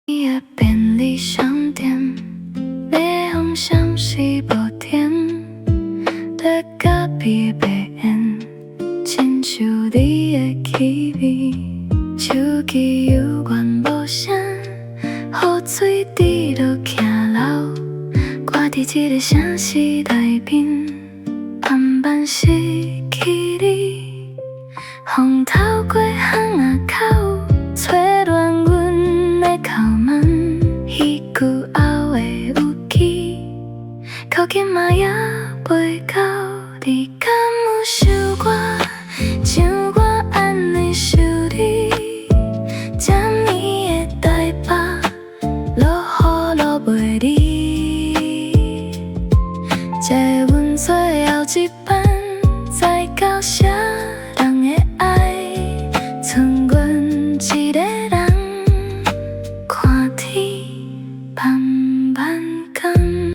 的便利商店，买风扇是无电，在隔壁的白烟，亲像你的气味。手机犹原无声，雨水滴落骑楼，我伫这个城市内面，慢慢失去你。风透过巷仔口，吹乱阮的口门，彼句后的有记，靠近嘛也袂到。你敢有想过，像我安尼想你？这呢的台北，落雨落袂离。这阮最后一班，再到啥人的爱，剩阮一个。